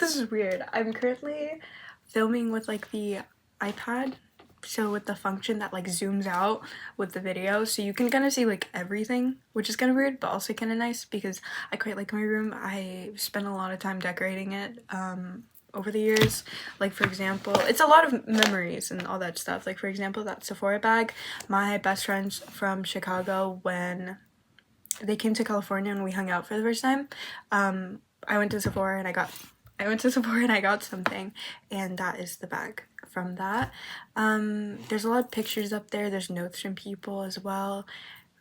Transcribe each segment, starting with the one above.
this is weird. I'm currently filming with like the iPad, so with the function that like zooms out with the video, so you can kind of see like everything, which is kind of weird but also kind of nice because I quite like my room. I spent a lot of time decorating it over the years. Like, for example, it's a lot of memories and all that stuff. Like, for example, that Sephora bag, my best friends from Chicago, when they came to California and we hung out for the first time, I went to Sephora and I got something, and that is the bag from that. There's a lot of pictures up there. There's notes from people as well.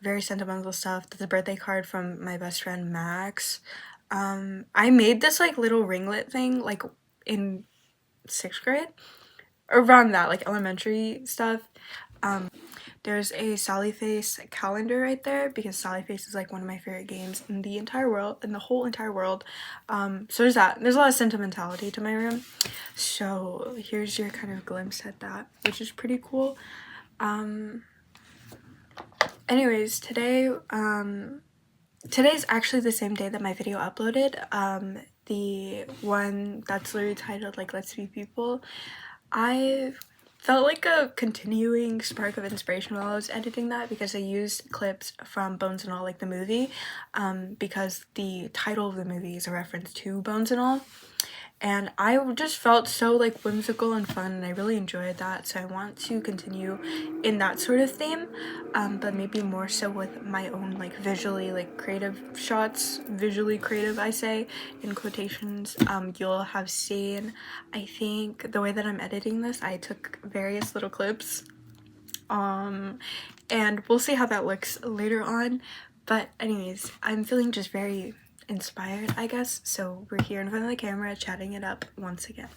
Very sentimental stuff. There's a birthday card from my best friend Max. I made this like little ringlet thing like in 6th grade, around that, like elementary stuff. There's a Sally Face calendar right there because Sally Face is like one of my favorite games in the entire world, in the whole entire world. So there's that. There's a lot of sentimentality to my room. So here's your kind of glimpse at that, which is pretty cool. Anyways, today's actually the same day that my video uploaded. The one that's literally titled like Let's Be People. I felt like a continuing spark of inspiration while I was editing that because I used clips from Bones and All, like the movie, because the title of the movie is a reference to Bones and All. And I just felt so like whimsical and fun, and I really enjoyed that, so I want to continue in that sort of theme, but maybe more so with my own like visually like creative shots. Visually creative, I say in quotations. You'll have seen, I think, the way that I'm editing this, I took various little clips, and we'll see how that looks later on. But anyways, I'm feeling just very inspired, I guess, so we're here in front of the camera chatting it up once again.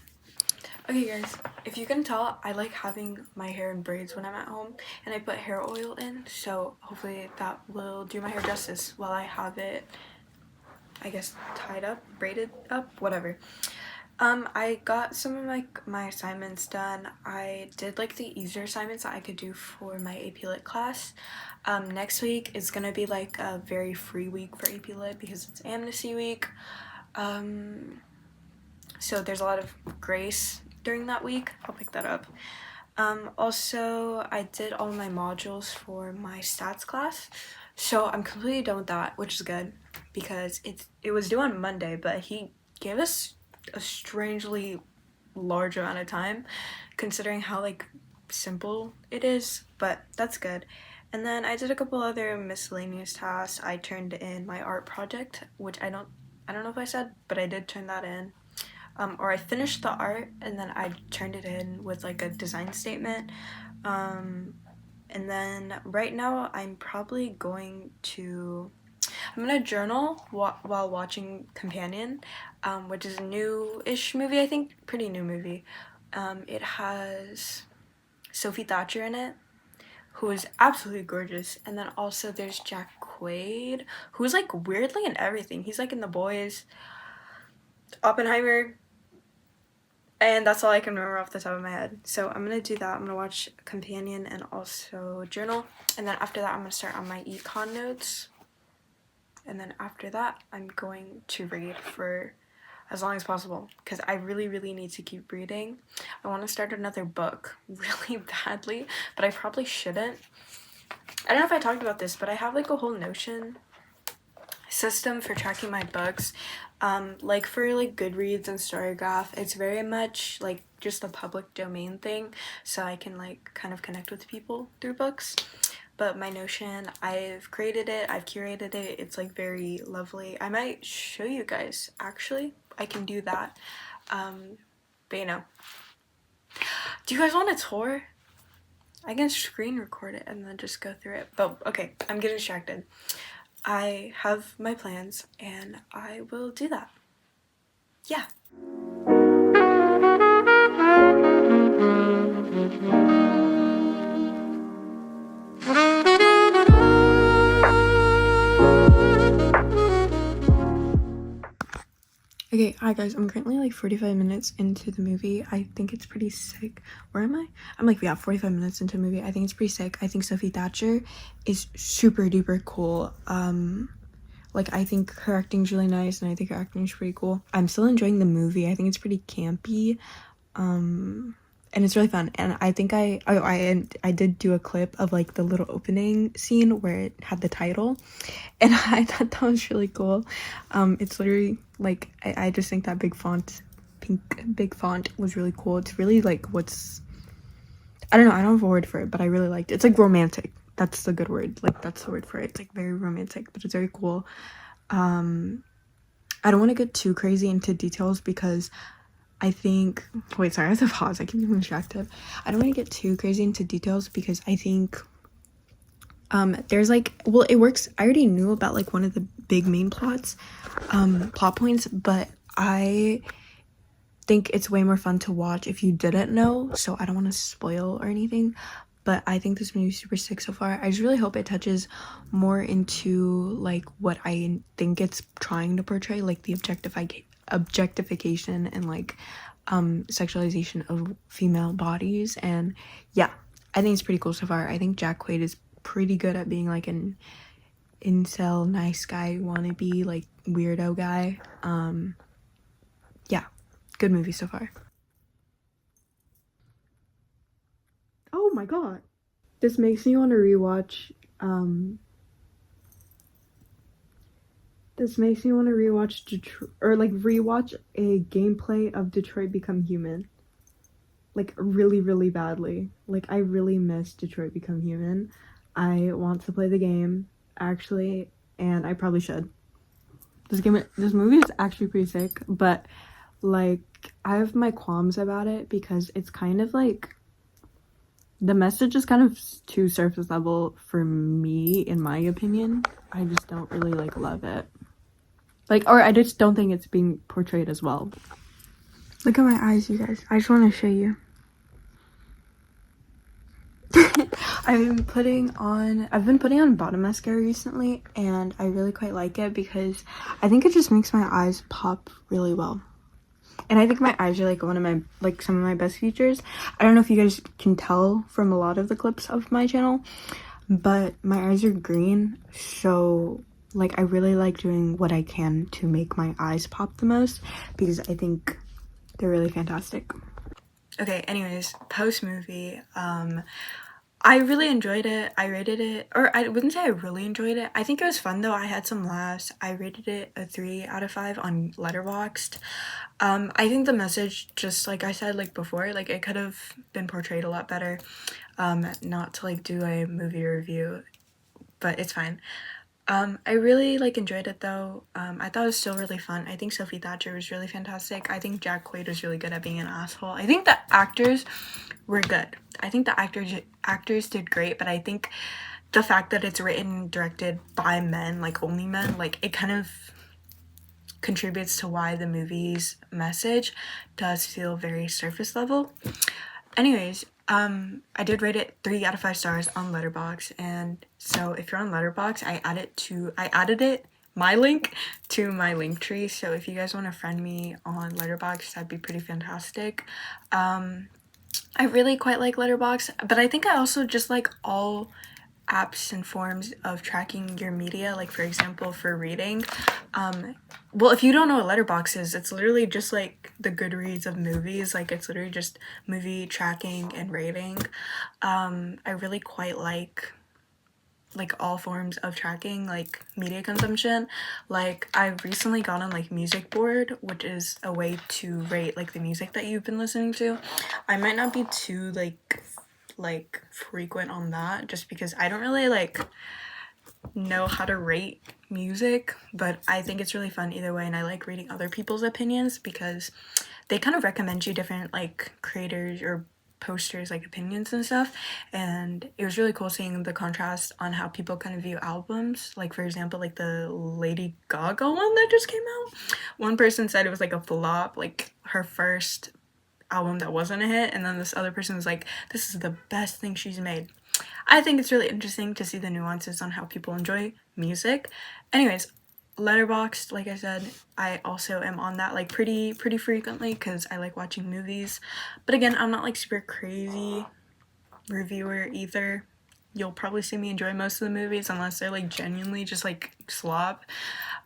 Okay guys, if you can tell, I like having my hair in braids when I'm at home, and I put hair oil in, so hopefully that will do my hair justice while I have it, I guess, tied up, braided up, whatever. I got some of my assignments done. I did like the easier assignments that I could do for my AP Lit class. Next week is gonna be like a very free week for AP Lit because it's amnesty week. So there's a lot of grace during that week. I'll pick that up. Also, I did all my modules for my stats class, so I'm completely done with that, which is good because it was due on Monday, but he gave us a strangely large amount of time considering how like simple it is, but that's good. And then I did a couple other miscellaneous tasks. I turned in my art project, which I don't know if I said, but I did turn that in. Or I finished the art and then I turned it in with like a design statement. And then right now I'm probably going to journal while watching Companion, which is a new-ish movie, I think. Pretty new movie. It has Sophie Thatcher in it, who is absolutely gorgeous, and then also there's Jack Quaid, who's like weirdly in everything. He's like in The Boys, Oppenheimer, and that's all I can remember off the top of my head. So I'm gonna do that. I'm gonna watch Companion and also journal, and then after that I'm gonna start on my econ notes. And then after that, I'm going to read for as long as possible because I really need to keep reading. I want to start another book really badly, but I probably shouldn't. I don't know if I talked about this, but I have like a whole Notion system for tracking my books. Like for like Goodreads and Storygraph, it's very much like just a public domain thing, so I can like kind of connect with people through books. But my Notion, I've created it, I've curated it, it's like very lovely. I might show you guys, actually. I can do that. But you know. Do you guys want a tour? I can screen record it and then just go through it. But okay, I'm getting distracted. I have my plans and I will do that. Yeah. Okay, hi guys, I'm currently like 45 minutes into the movie. I think it's pretty sick. Where am I? I'm like, yeah, 45 minutes into the movie. I think it's pretty sick. I think Sophie Thatcher is super duper cool. Like, I think her acting's really nice, and I think her acting's pretty cool. I'm still enjoying the movie. I think it's pretty campy, and it's really fun. And I think I did do a clip of like the little opening scene where it had the title, and I thought that was really cool. It's literally like I just think that big font was really cool. It's really like I don't know, I don't have a word for it, but I really liked it. It's like romantic. That's the good word. Like, that's the word for it. It's like very romantic, but it's very cool. I don't want to get too crazy into details because I think, wait, sorry, I have to pause. I keep getting distracted. I don't want to get too crazy into details because I think there's like, well, it works. I already knew about like one of the big main plot points, but I think it's way more fun to watch if you didn't know, so I don't want to spoil or anything. But I think this movie's super sick so far. I just really hope it touches more into like what I think it's trying to portray, like the objectification and like sexualization of female bodies. And yeah, I think it's pretty cool so far. I think Jack Quaid is pretty good at being like an incel nice guy wannabe, like weirdo guy. Yeah, good movie so far. Oh my god, this makes me want to rewatch Detroit, or like rewatch a gameplay of Detroit Become Human, like really really badly. Like, I really miss Detroit Become Human. I want to play the game actually, and I probably should. This movie is actually pretty sick, but like I have my qualms about it because it's kind of like the message is kind of too surface level for me, in my opinion. I just don't really like love it. Like, or I just don't think it's being portrayed as well. Look at my eyes, you guys. I just want to show you. I've been putting on bottom mascara recently, and I really quite like it because I think it just makes my eyes pop really well. And I think my eyes are like some of my best features. I don't know if you guys can tell from a lot of the clips of my channel, but my eyes are green, so like I really like doing what I can to make my eyes pop the most because I think they're really fantastic. Okay, anyways, post movie, I really enjoyed it. I rated it, or I wouldn't say I really enjoyed it. I think it was fun though. I had some laughs. I rated it a 3 out of 5 on Letterboxd. I think the message, just like I said like before, like it could have been portrayed a lot better. Not to like do a movie review, but it's fine. I really like enjoyed it though. I thought it was still really fun. I think Sophie Thatcher was really fantastic. I think Jack Quaid was really good at being an asshole. I think the actors were good. I think the actors did great, but I think the fact that it's written and directed by men, like only men, like it kind of contributes to why the movie's message does feel very surface level. Anyways, I did rate it 3 out of 5 stars on Letterboxd, and so if you're on Letterboxd, I added it, my link, to my link tree, so if you guys want to friend me on Letterboxd, that'd be pretty fantastic. I really quite like Letterboxd, but I think I also just like all apps and forms of tracking your media, like for example for reading. Well, if you don't know what Letterboxd is, it's literally just like the Goodreads of movies. Like it's literally just movie tracking and rating. I really quite like all forms of tracking, like media consumption. Like I've recently gone on like Music Board, which is a way to rate like the music that you've been listening to. I might not be too like frequent on that just because I don't really like know how to rate music, but I think it's really fun either way, and I like reading other people's opinions because they kind of recommend you different like creators or posters, like opinions and stuff, and it was really cool seeing the contrast on how people kind of view albums. Like for example, like the Lady Gaga one that just came out, one person said it was like a flop, like her first album that wasn't a hit, and then this other person was like, this is the best thing she's made. I think it's really interesting to see the nuances on how people enjoy music. Anyways, Letterboxd, like I said, I also am on that like pretty frequently because I like watching movies, but again, I'm not like super crazy reviewer either. you'll probably see me enjoy most of the movies unless they're like genuinely just like slop.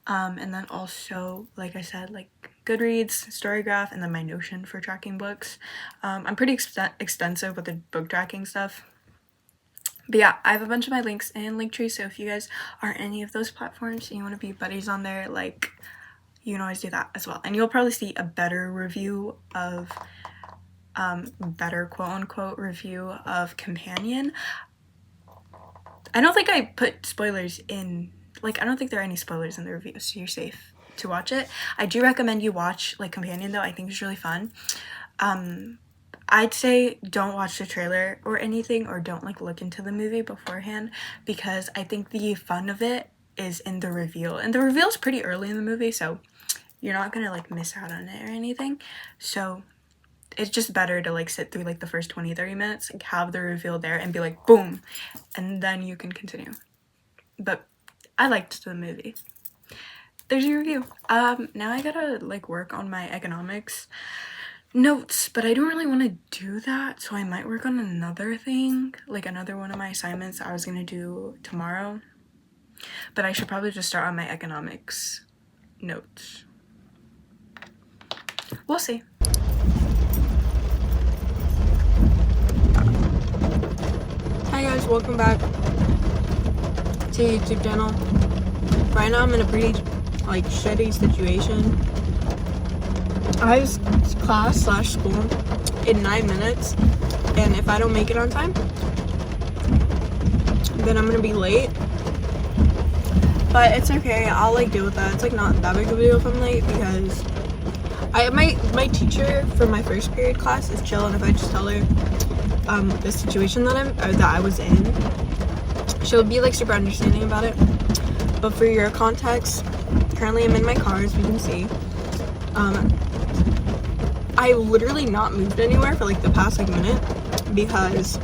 And then also, like I said, like Goodreads, Storygraph, and then my Notion for tracking books. I'm pretty extensive with the book tracking stuff. But yeah, I have a bunch of my links in Linktree, so if you guys are any of those platforms and you want to be buddies on there, like, you can always do that as well. And you'll probably see a better review of, better quote-unquote review of Companion. I don't think I put spoilers in, like, I don't think there are any spoilers in the review, so you're safe to watch it. I do recommend you watch, like, Companion, though. I think it's really fun. I'd say don't watch the trailer or anything, or don't like look into the movie beforehand, because I think the fun of it is in the reveal, and the reveal is pretty early in the movie, so you're not gonna like miss out on it or anything. So it's just better to like sit through like the first 20-30 minutes, like have the reveal there and be like boom, and then you can continue. But I liked the movie. There's your review. Now I gotta like work on my economics notes, but I don't really want to do that, so I might work on another thing, like another one of my assignments I was gonna do tomorrow, but I should probably just start on my economics notes. We'll see. Hi guys, welcome back to the YouTube channel. Right now I'm in a pretty like shitty situation. I have class / school in 9 minutes, and if I don't make it on time, then I'm gonna be late. But it's okay, I'll like deal with that. It's like not that big of a deal if I'm late, because my teacher for my first period class is chill, and if I just tell her the situation that I was in, she'll be like super understanding about it. But for your context, currently I'm in my car, as you can see. I literally not moved anywhere for like the past like minute, because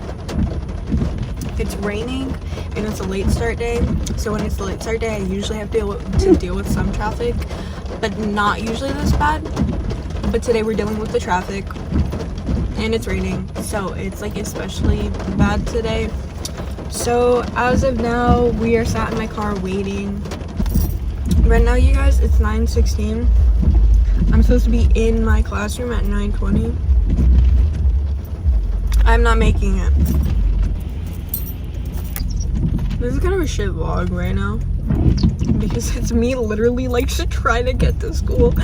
it's raining and it's a late start day. So when it's a late start day, I usually have to deal with some traffic, but not usually this bad. But today we're dealing with the traffic and it's raining, so it's like especially bad today. So as of now, we are sat in my car waiting. Right now, you guys, it's 9:16. I'm supposed to be in my classroom at 9:20. I'm not making it. This is kind of a shit vlog right now, because it's me literally like trying to get to school.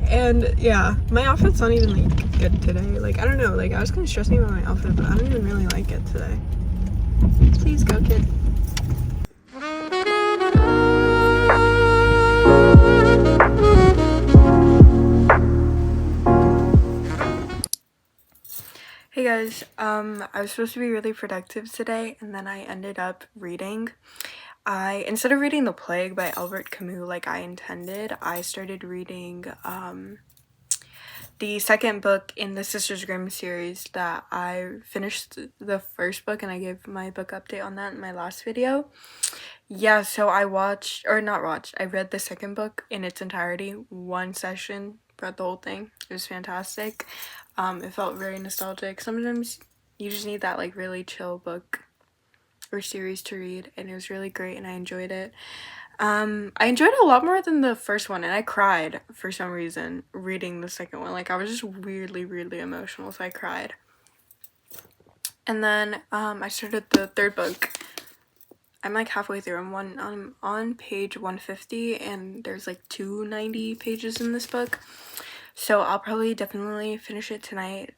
And yeah, my outfit's not even like good today. Like, I don't know, like I was kind of stressing about my outfit, but I don't even really like it today. Please go, kid. Hey guys, I was supposed to be really productive today, and then I ended up reading. Instead of reading The Plague by Albert Camus like I intended, I started reading the second book in the Sisters Grimm series. That I finished the first book, and I gave my book update on that in my last video. Yeah, so I read the second book in its entirety, one session, read the whole thing. It was fantastic. It felt very nostalgic. Sometimes you just need that like really chill book or series to read, and it was really great, and I enjoyed it. I enjoyed it a lot more than the first one, and I cried for some reason reading the second one. Like, I was just weirdly emotional, so I cried. And then I started the third book. I'm like halfway through. I'm on page 150, and there's like 290 pages in this book, so I'll probably definitely finish it tonight.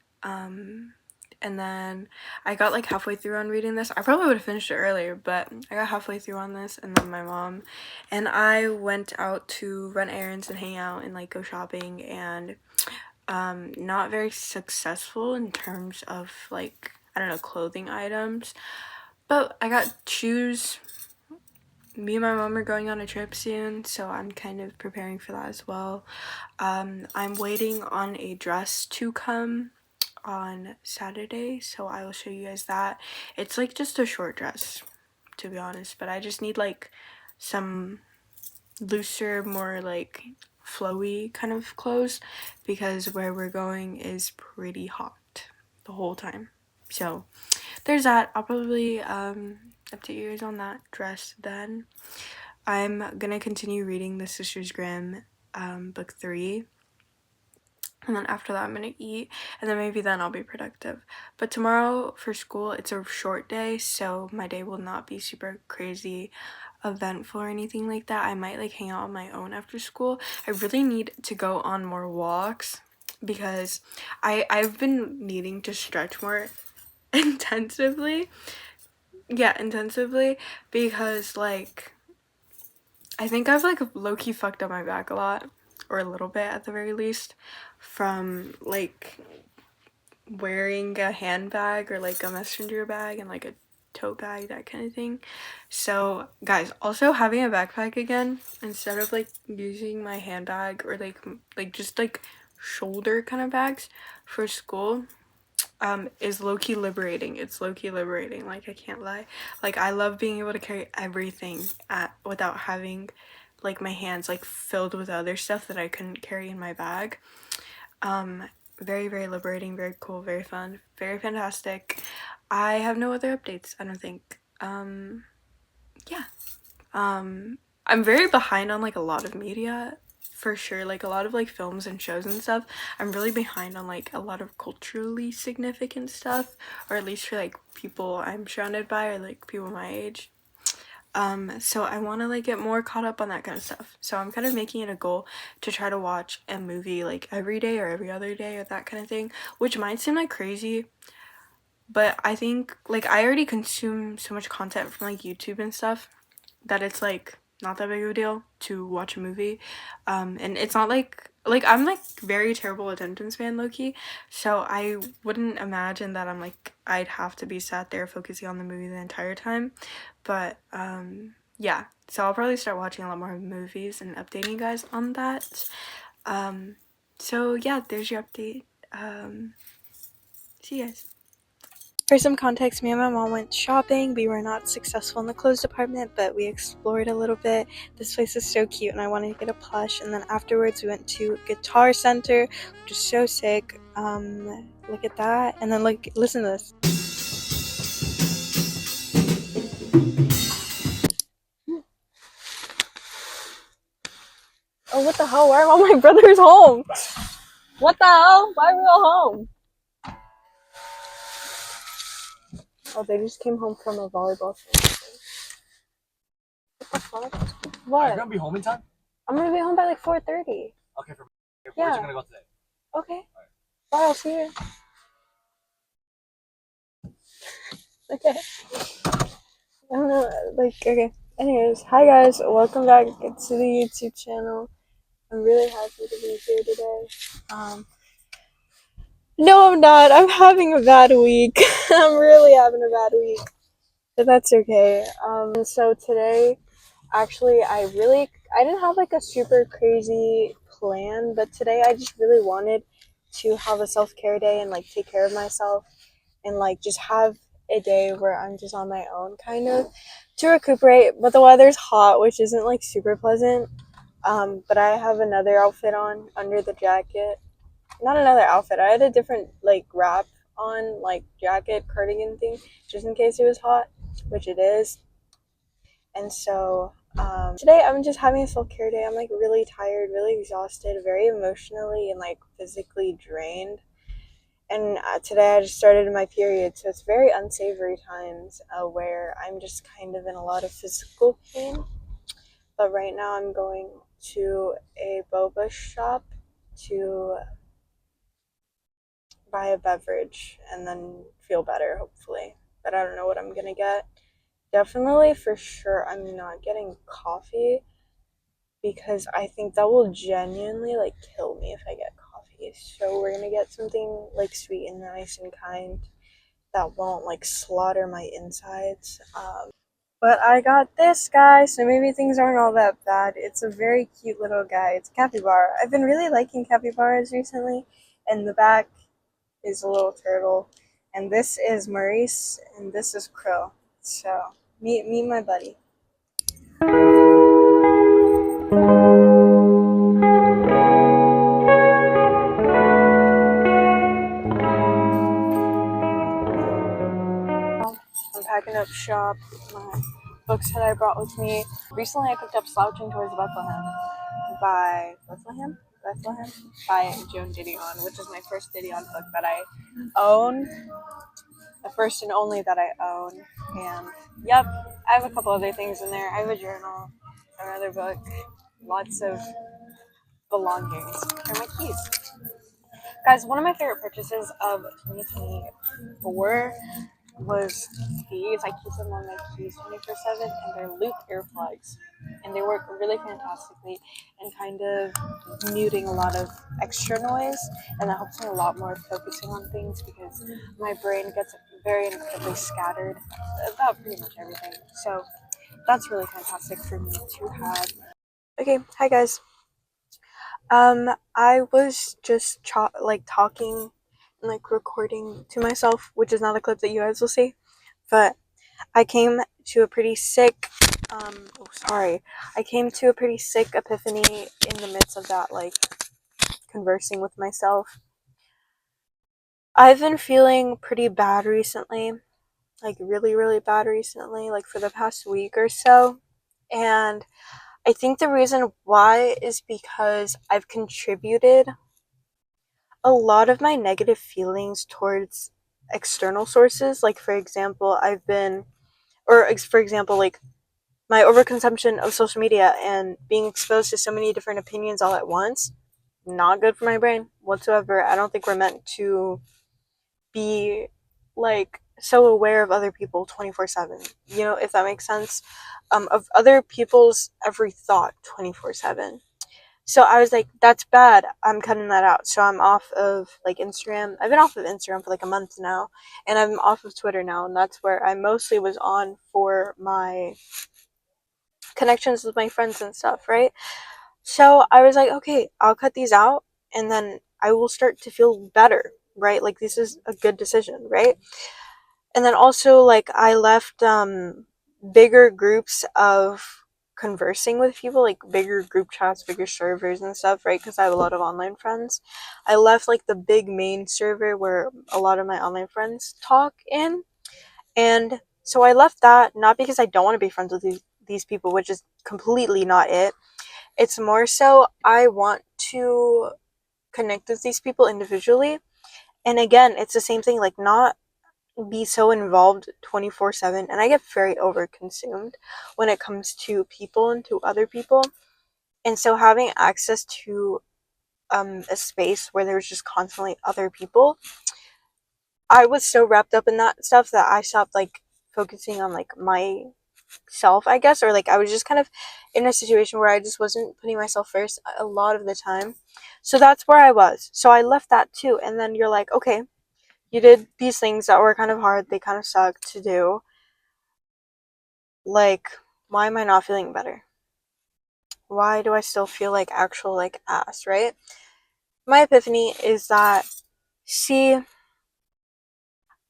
And then I got like halfway through on reading this. I probably would have finished it earlier, but I got halfway through on this, and then my mom and I went out to run errands and hang out and like go shopping, and not very successful in terms of like, I don't know, clothing items, but I got shoes. Me and my mom are going on a trip soon, so I'm kind of preparing for that as well. I'm waiting on a dress to come on Saturday, so I will show you guys that. It's like just a short dress, to be honest, but I just need like some looser, more like flowy kind of clothes, because where we're going is pretty hot the whole time. So there's that. I'll probably update you guys on that dress then. I'm gonna continue reading the Sisters Grimm book 3, and then after that I'm gonna eat, and then maybe then I'll be productive. But tomorrow for school, it's a short day, so my day will not be super crazy eventful or anything like that. I might like hang out on my own after school. I really need to go on more walks because I've been needing to stretch more intensively. Yeah, intensively, because like I think I've like low-key fucked up my back a lot, or a little bit at the very least, from like wearing a handbag or like a messenger bag and like a tote bag, that kind of thing. So guys, also having a backpack again instead of like using my handbag or like just like shoulder kind of bags for school is low-key liberating. It's low-key liberating, like I can't lie. Like I love being able to carry everything without having like my hands like filled with other stuff that I couldn't carry in my bag. Very, very liberating, very cool, very fun, very fantastic. I have no other updates, I don't think. Yeah. I'm very behind on like a lot of media, for sure. Like a lot of like films and shows and stuff. I'm really behind on like a lot of culturally significant stuff, or at least for like people I'm surrounded by, or like people my age. So I want to like get more caught up on that kind of stuff. So I'm kind of making it a goal to try to watch a movie like every day or every other day or that kind of thing, which might seem like crazy, but I think like I already consume so much content from like YouTube and stuff that it's like not that big of a deal to watch a movie. And it's not like I'm like very terrible attention span, low-key, so I wouldn't imagine that I'd have to be sat there focusing on the movie the entire time. But yeah, so I'll probably start watching a lot more movies and updating you guys on that. So yeah, there's your update. See you guys. For some context, me and my mom went shopping. We were not successful in the clothes department, but we explored a little bit. This place is so cute, and I wanted to get a plush. And then afterwards, we went to Guitar Center, which is so sick. Look at that. And then listen to this. Oh, what the hell? Why are all my brothers home? What the hell? Why are we all home? Oh, they just came home from a volleyball thing. What the fuck? What? Are you gonna be home in time? I'm gonna be home by like 4:30. Okay, where's you gonna go today? Okay. Right. Bye, I'll see you. Okay. I don't know, like, okay. Anyways, hi guys, welcome back to the YouTube channel. I'm really happy to be here today. No, I'm not. I'm having a bad week. I'm really having a bad week, but that's okay. So today, actually, I didn't have like a super crazy plan, but today I just really wanted to have a self-care day and like take care of myself and like just have a day where I'm just on my own kind of to recuperate. But the weather's hot, which isn't like super pleasant. But I have another outfit on under the jacket. Not another outfit. I had a different like wrap on, like jacket, cardigan thing, just in case it was hot, which it is. And so today I'm just having a self-care day. I'm like really tired, really exhausted, very emotionally and like physically drained. And today I just started my period, so it's very unsavory times where I'm just kind of in a lot of physical pain. But right now I'm going to a boba shop to buy a beverage and then feel better, hopefully. But I don't know what I'm gonna get. Definitely, for sure, I'm not getting coffee because I think that will genuinely like kill me if I get coffee. So we're gonna get something like sweet and nice and kind that won't like slaughter my insides. But I got this guy, so maybe things aren't all that bad. It's a very cute little guy. It's a capybara. I've been really liking capybaras recently, and the back is a little turtle. And this is Maurice, and this is Krill. So meet my buddy. packing up shop, my books that I brought with me. Recently I picked up Slouching Towards Bethlehem by Joan Didion, which is my first Didion book that I own, the first and only that I own. And yep, I have a couple other things in there. I have a journal, another book, lots of belongings, and my keys. Guys, one of my favorite purchases of 2024 was these. I keep them on my keys 24/7, and they're loop earplugs, and they work really fantastically and kind of muting a lot of extra noise, and that helps me a lot more focusing on things because my brain gets very incredibly scattered about pretty much everything. So that's really fantastic for me to have. Okay, hi guys. I was just talking and recording to myself, which is not a clip that you guys will see, but I came to a pretty sick, I came to a pretty sick epiphany in the midst of that, conversing with myself. I've been feeling pretty bad recently, really, really bad recently, for the past week or so, and I think the reason why is because I've contributed a lot of my negative feelings towards external sources. For example, my overconsumption of social media and being exposed to so many different opinions all at once, not good for my brain whatsoever. I don't think we're meant to be so aware of other people 24/7, if that makes sense, of other people's every thought 24/7. So I was like, that's bad. I'm cutting that out. So I'm off of Instagram. I've been off of Instagram for a month now, and I'm off of Twitter now, and that's where I mostly was on for my connections with my friends and stuff, right? So I was like, okay, I'll cut these out, and then I will start to feel better, right? This is a good decision, right? And then also I left bigger groups of conversing with people, bigger group chats, bigger servers and stuff, right? Because I have a lot of online friends. I left the big main server where a lot of my online friends talk in, and so I left that, not because I don't want to be friends with these people, which is completely not it. It's more so I want to connect with these people individually, and again, it's the same thing, not be so involved 24/7, and I get very overconsumed when it comes to people and to other people. And so having access to a space where there's just constantly other people, I was so wrapped up in that stuff that I stopped focusing on myself, I guess, or I was just kind of in a situation where I just wasn't putting myself first a lot of the time. So that's where I was. So I left that too, and then you're like, okay, you did these things that were kind of hard, they kind of sucked to do. Why am I not feeling better? Why do I still feel actual ass, right? My epiphany is that, see,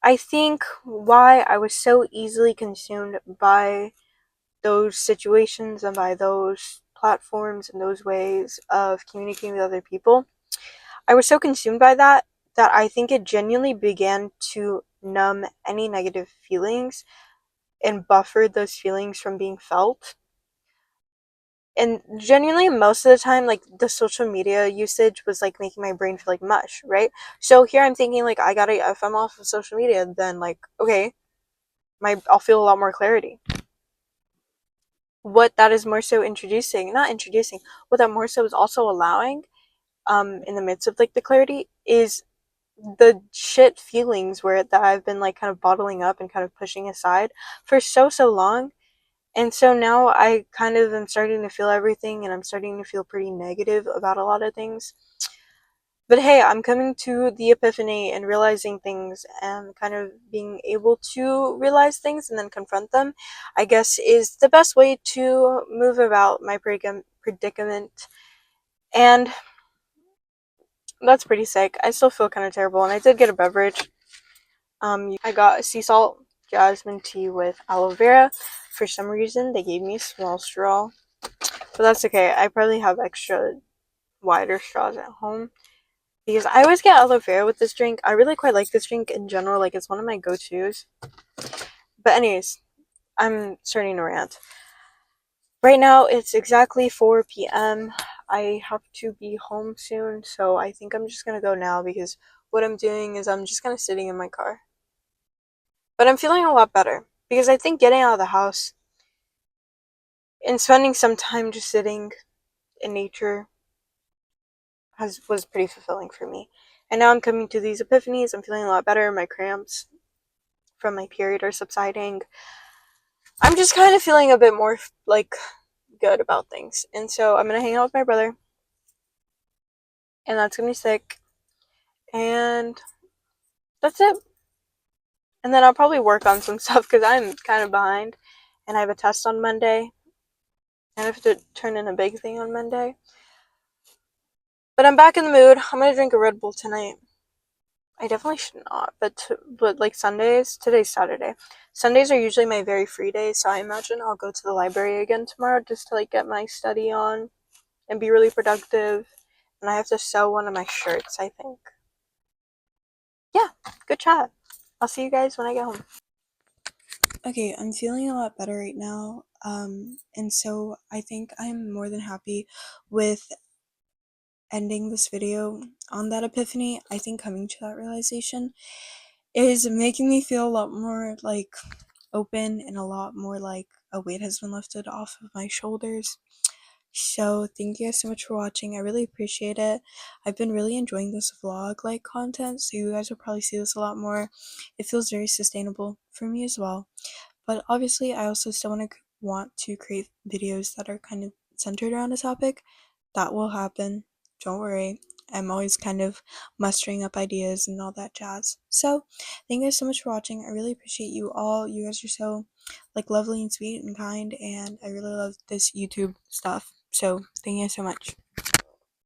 I think why I was so easily consumed by those situations and by those platforms and those ways of communicating with other people, I was so consumed by that I think it genuinely began to numb any negative feelings and buffered those feelings from being felt. And genuinely, most of the time, the social media usage was making my brain feel like mush, right? So here I'm thinking I gotta, if I'm off of social media, then okay, I'll feel a lot more clarity. What that is more so not introducing, what that more so is also allowing, in the midst of the clarity, is the shit feelings that I've been kind of bottling up and kind of pushing aside for so long. And so now I kind of am starting to feel everything, and I'm starting to feel pretty negative about a lot of things. But hey, I'm coming to the epiphany and realizing things, and kind of being able to realize things and then confront them, I guess, is the best way to move about my predicament. And that's pretty sick. I still feel kind of terrible, and I did get a beverage. I got a sea salt jasmine tea with aloe vera. For some reason, they gave me a small straw. But that's okay. I probably have extra wider straws at home, because I always get aloe vera with this drink. I really quite like this drink in general. It's one of my go-tos. But anyways, I'm starting to rant. Right now it's exactly 4 p.m. I have to be home soon, so I think I'm just gonna go now because what I'm doing is I'm just kind of sitting in my car. But I'm feeling a lot better because I think getting out of the house and spending some time just sitting in nature was pretty fulfilling for me. And now I'm coming to these epiphanies. I'm feeling a lot better. My cramps from my period are subsiding. I'm just kind of feeling a bit more like good about things. And so I'm gonna hang out with my brother, and that's gonna be sick. And that's it. And then I'll probably work on some stuff because I'm kind of behind, and I have a test on Monday, and I have to turn in a big thing on Monday. But I'm back in the mood. I'm gonna drink a Red Bull tonight. I definitely should not, but like Sundays, today's Saturday. Sundays are usually my very free days, so I imagine I'll go to the library again tomorrow just to like get my study on and be really productive. And I have to sew one of my shirts, I think. Yeah, good chat. I'll see you guys when I get home. Okay, I'm feeling a lot better right now. And so I think I'm more than happy with ending this video on that epiphany. I think coming to that realization is making me feel a lot more like open and a lot more like a weight has been lifted off of my shoulders. So thank you guys so much for watching. I really appreciate it. I've been really enjoying this vlog like content, so you guys will probably see this a lot more. It feels very sustainable for me as well. But obviously I also still want to create videos that are kind of centered around a topic. That will happen. Don't worry. I'm always kind of mustering up ideas and all that jazz. So, thank you guys so much for watching. I really appreciate you all. You guys are so like lovely and sweet and kind, and I really love this YouTube stuff. So, thank you guys so much.